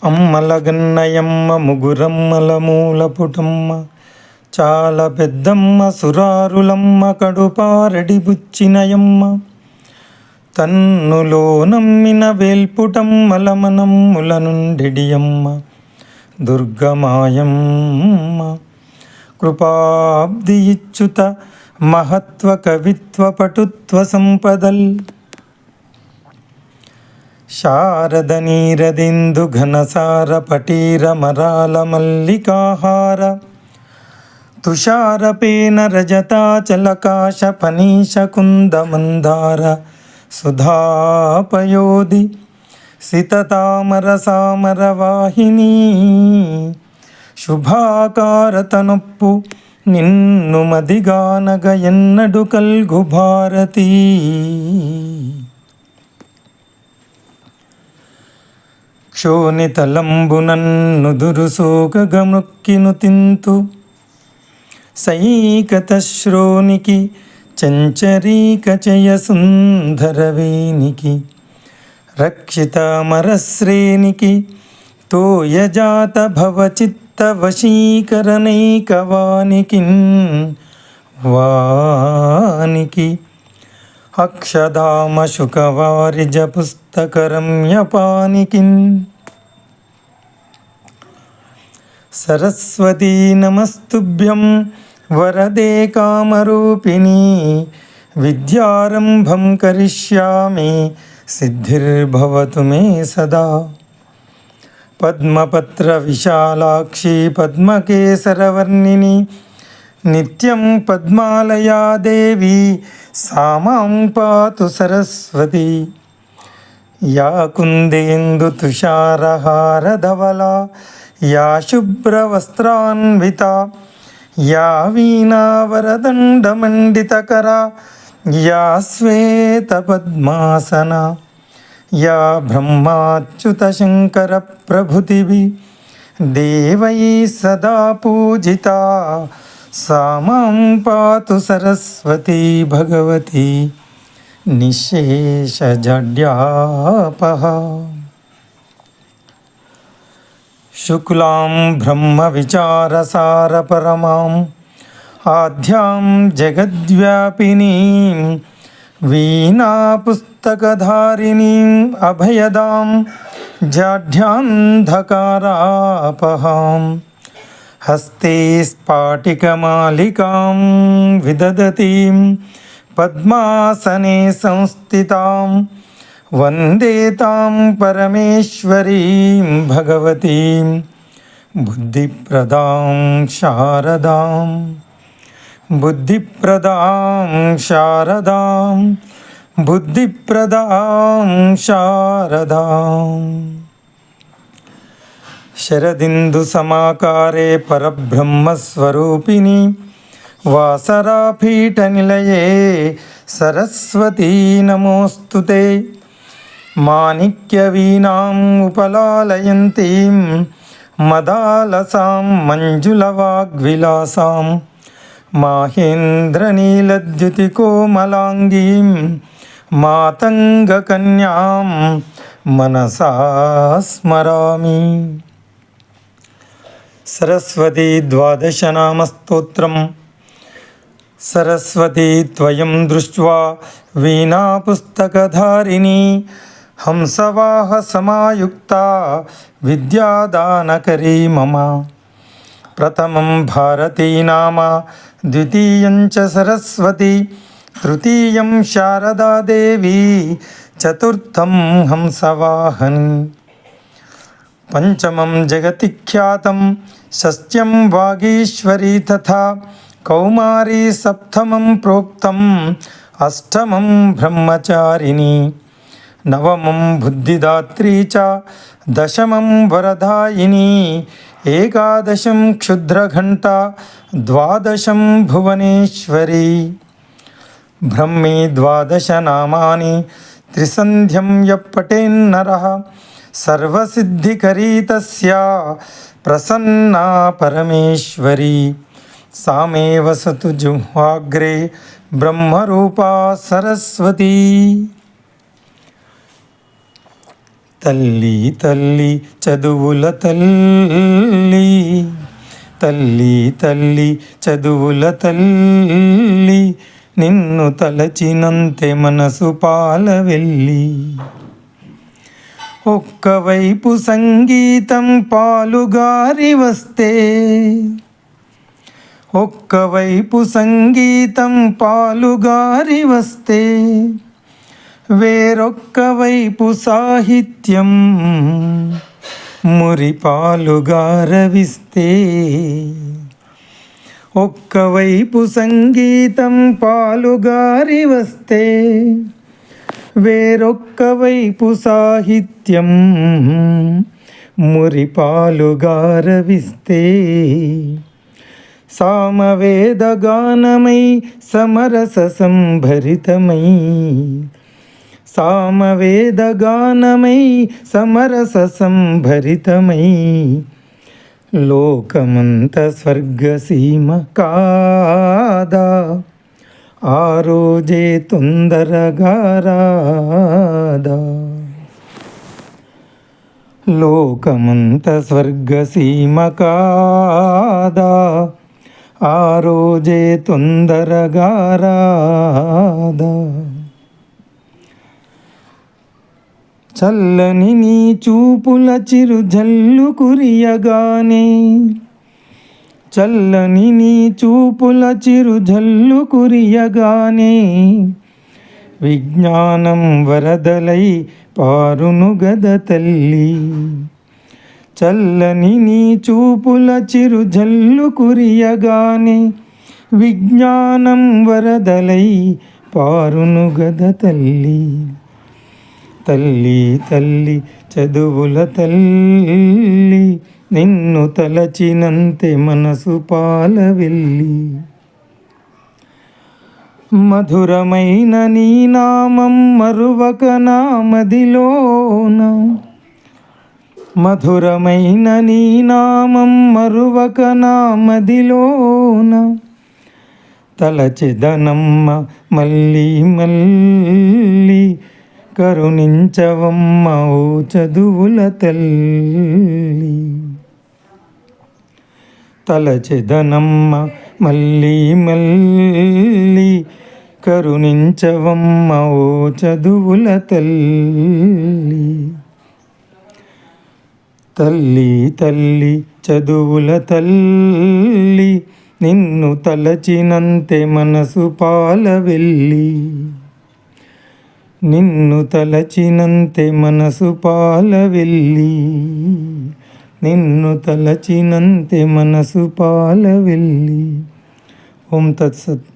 అమ్మలగన్నయమ్మ ముగురమ్మల మూలపుటమ్మ చాలా పెద్దమ్మ సురారులమ్మ కడుపారడి బుచ్చినయమ్మ తన్నులో నమ్మిన వేల్పుటమ్మల మనమ్ముల నుండిడియమ్మ దుర్గమాయమ్మ కృపాబ్ది ఇచ్చుత మహత్వ కవిత్వ పటుత్వ సంపదల్ శారద నీరదిందు ఘనసార పటీర మరాల మల్లికాహార తుషారపేన రజతాచలకాశ పనీష కుంద మందార సుధాపయోధి సితతామర సామర వాహిని శుభాకారతనొప్పు నిన్ను మదిగానగ ఎన్నడు కల్గు భారతీ క్షోణితలంబునన్ను దురుసోగమృక్కిను తింతు సైకత శ్రోనికి చంచరీక చయ సుందరవేనికి రక్షిత మరశ్రేనికి తోయజాత భవచిత్త వశీకరణైకవానికి వానికి అక్షదామ శుకవారిజ పుస్తకరమ్యపానికి సరస్వతీ నమస్తుభ్యం వరదే కామరూపిణి విద్యారంభం కరిష్యామి సిద్ధిర్భవతు మే సదా పద్మపత్ర విశాలాక్షి పద్మకేసరవర్ణిని నిత్యం పద్మాలయా దేవి సామాం పాతు సరస్వతి యా కుందేందు తుషారహారధవలా యా శుభ్రవస్త్రాన్విత యా వీణావరదండమండితకరా యా శ్వేతపద్మాసన యా బ్రహ్మాచ్యుత శంకర ప్రభుతిభి దేవై సదా పూజిత సామాం పాతు సరస్వతీ భగవతి నిశేషజడ్యాపహ శుక్లాం బ్రహ్మ విచారసార పరమాం ఆద్యాం జగద్వ్యాపినీం వీణాపుస్తకధారిణీం అభయదాం జాఢ్యాంధకారాపహాం హస్తే స్ఫాటికమాలికాం విదదతీం పద్మాసనే సంస్థితాం వందే తాం పరమేశ్వరీం భగవతీం బుద్ధిప్రదాం శారదాం బుద్ధిప్రదాం శారదాం బుద్ధిప్రదాం శారదాం శరదిందు సమాకారే పరబ్రహ్మస్వరూపిణి వాసరాపీఠ నిలయే సరస్వతీ నమోస్తుతే మాణిక్యవీణాం ఉపలాలయంతీం మదాలసాం మంజులవాగ్విలాసాం మాహేంద్రనీలద్యుతికోమలాంగీం మాతంగకన్యాం మనసా స్మరామి. సరస్వతీ ద్వాదశనామస్తోత్రం. సరస్వతీ త్వయం దృష్ట్వా వీణాపుస్తకధారిణీ హంసవాహ సమాయుక్త విద్యాదానకరీ మమ. ప్రథమం భారతీ నామ, ద్వితీయం చ సరస్వతి, తృతీయం శారదా దేవి, చతుర్థం హంసవాహని. పంచమం జగతి ఖ్యాతం, షష్ఠ్యం వాగీశ్వరీ తథా కౌమారీ, సప్తమం ప్రోక్తం, అష్టమం బ్రహ్మచారిణి. నవమం బుద్ధిదాత్రీ చ, దశమం వరదాయిని, ఏకాదశం క్షుద్రఘంట, ద్వాదశం భువనేశ్వరి. బ్రహ్మే ద్వాదశ నామాని త్రిసంధ్యం యప్పటేన్నరః, సర్వసిద్ధికరీ తస్యా ప్రసన్నా పరమేశ్వరి. సామే వసతు జిహ్వాగ్రే బ్రహ్మరూపా సరస్వతి. తల్లి తల్లి చదువుల తల్లి, తల్లి తల్లి చదువుల తల్లి, నిన్ను తలచినంతే మనసు పాలవెల్లి. ఒక్కవైపు సంగీతం పాలుగారి వస్తే, ఒక్కవైపు సంగీతం పాలుగారి వస్తే, వేరొక్క వైపు సాహిత్యం మురిపాలుగారవిస్తే. ఒక్కవైపు సంగీతం పాలుగారి వస్తే, వేరొక్క వైపు సాహిత్యం మురిపాలుగారవిస్తే. సామవేద గానమై సమరస సంభరితమై, సామవేద గానమై సమరస సంభరితమై, లోకమంత స్వర్గసీమ కాదా, ఆ రోజే తొందరగా రాదా. లోకమంత స్వర్గసీమ కాదా, ఆ రోజే తొందరగా రాదా. చల్లని నీ చూపుల చిరు జల్లు కురియగానే, చల్లని నీ చూపుల చిరు జల్లు కురియగానే, విజ్ఞానం వరదలై పారును గద తల్లి. చల్లని నీ చూపుల చిరు జల్లు కురియగానే, విజ్ఞానం వరదలై పారును గద తల్లి. తల్లి తల్లి చదువుల తల్లి, నిన్ను తలచినంతే మనసు పాలవెల్లి. మధురమైన నీ నామం మరువక నా మదిలోన, మధురమైన నీ నామం మరువక నా మదిలోన, తలచెదనమ్మ మళ్ళీ మళ్ళీ, కరుణించవమ్మ ఓ చదువుల తల్లి. తలచెదనమ్మ మళ్ళీ మళ్ళీ, కరుణించవమ్మ ఓ చదువుల తల్లి. తల్లి తల్లి చదువుల తల్లి, నిన్ను తలచినంతే మనసు పాలవెల్లి. నిన్ను తలచినంతే మనసు పాలవెల్లి, నిన్ను తలచినంతే మనసు పాలవెల్లి. ఓం తత్సత్.